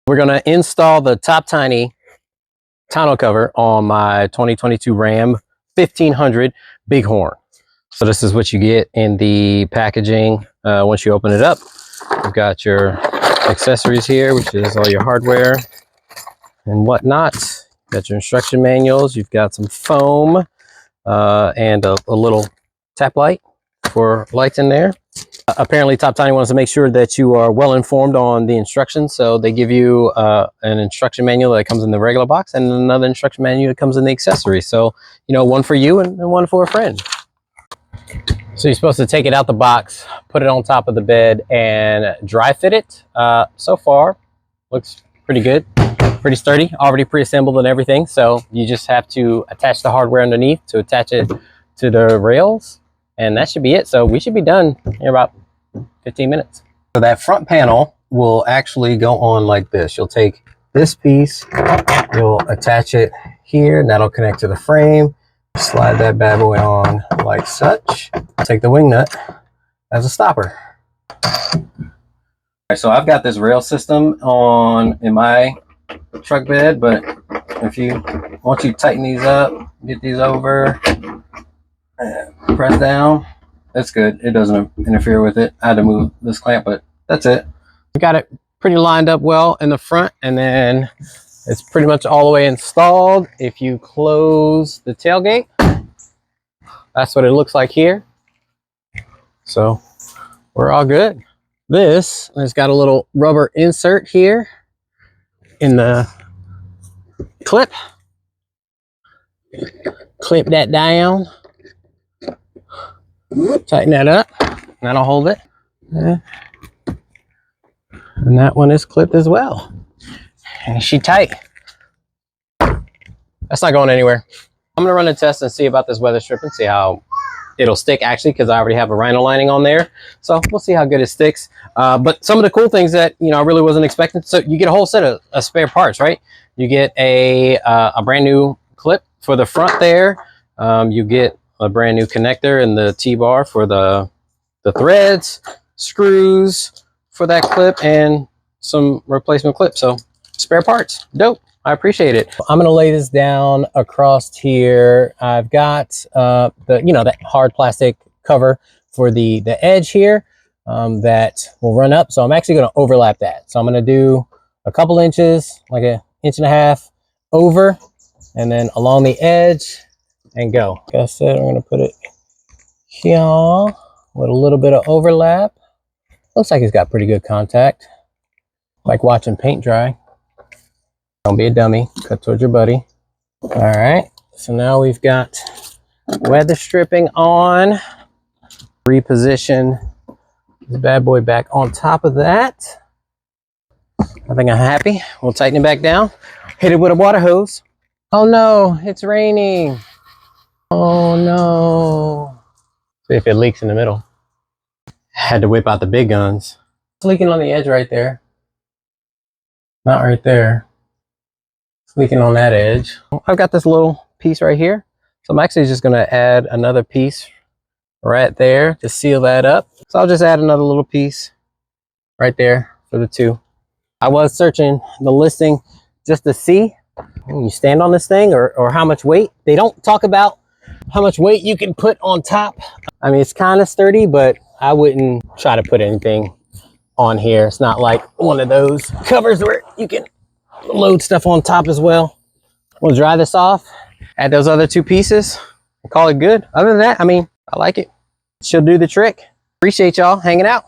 We're going to install the Toptiny tonneau cover on my 2022 Ram 1500 Bighorn. So this is what you get in the packaging once you open it up. You've got your accessories here, which is all your hardware and whatnot. You've got your instruction manuals. You've got some foam and a little tap light for lights in there. Apparently Toptiny wants to make sure that you are well informed on the instructions, so they give you an instruction manual that comes in the regular box and another instruction manual that comes in the accessory. So, you know, one for you and one for a friend. So you're supposed to take it out the box, put it on top of the bed, and dry fit it. So far, looks pretty good, pretty sturdy, already pre-assembled and everything. So you just have to attach the hardware underneath to attach it to the rails. And that should be it. So we should be done in about 15 minutes. So that front panel will actually go on like this. You'll take this piece, you'll attach it here, and that'll connect to the frame. Slide that bad boy on like such. Take the wing nut as a stopper. All right, so I've got this rail system on in my truck bed, but once you tighten these up, get these over, press down, that's good. It doesn't interfere with it. I had to move this clamp, but that's it. We got it pretty lined up well in the front, and then it's pretty much all the way installed. If you close the tailgate, that's what it looks like here. So we're all good. This has got a little rubber insert here in the clip. Clip that down. Tighten that up. That'll hold it. And that one is clipped as well. And she tight. That's not going anywhere. I'm going to run a test and see about this weather strip and see how it'll stick, actually, because I already have a rhino lining on there. So we'll see how good it sticks. But some of the cool things that, you know, I really wasn't expecting. So you get a whole set of spare parts, right? You get a brand new clip for the front there. You get a brand new connector and the T-bar for the threads, screws for that clip, and some replacement clips. So spare parts, dope. I appreciate it. I'm gonna lay this down across here. I've got that hard plastic cover for the edge here that will run up. So I'm actually gonna overlap that. So I'm gonna do a couple inches, like an inch and a half over, and then along the edge and go. Like I said, I'm gonna put it here with a little bit of overlap. Looks like it's got pretty good contact. Like watching paint dry. Don't be a dummy, cut towards your buddy. All right, so now we've got weather stripping on. Reposition this bad boy back on top of that. I think I'm happy. We'll tighten it back down. Hit it with a water hose. Oh no, it's raining. Oh no. See if it leaks in the middle. Had to whip out the big guns. It's leaking on the edge right there. Not right there. It's leaking on that edge. I've got this little piece right here. So I'm actually just gonna add another piece right there to seal that up. So I'll just add another little piece right there for the two. I was searching the listing just to see when you stand on this thing or how much weight. They don't talk about how much weight you can put on top. I mean, it's kind of sturdy, but I wouldn't try to put anything on here. It's not like one of those covers where you can load stuff on top as well. We'll dry this off, add those other two pieces, and call it good. Other than that, I mean, I like it. She'll do the trick. Appreciate y'all hanging out.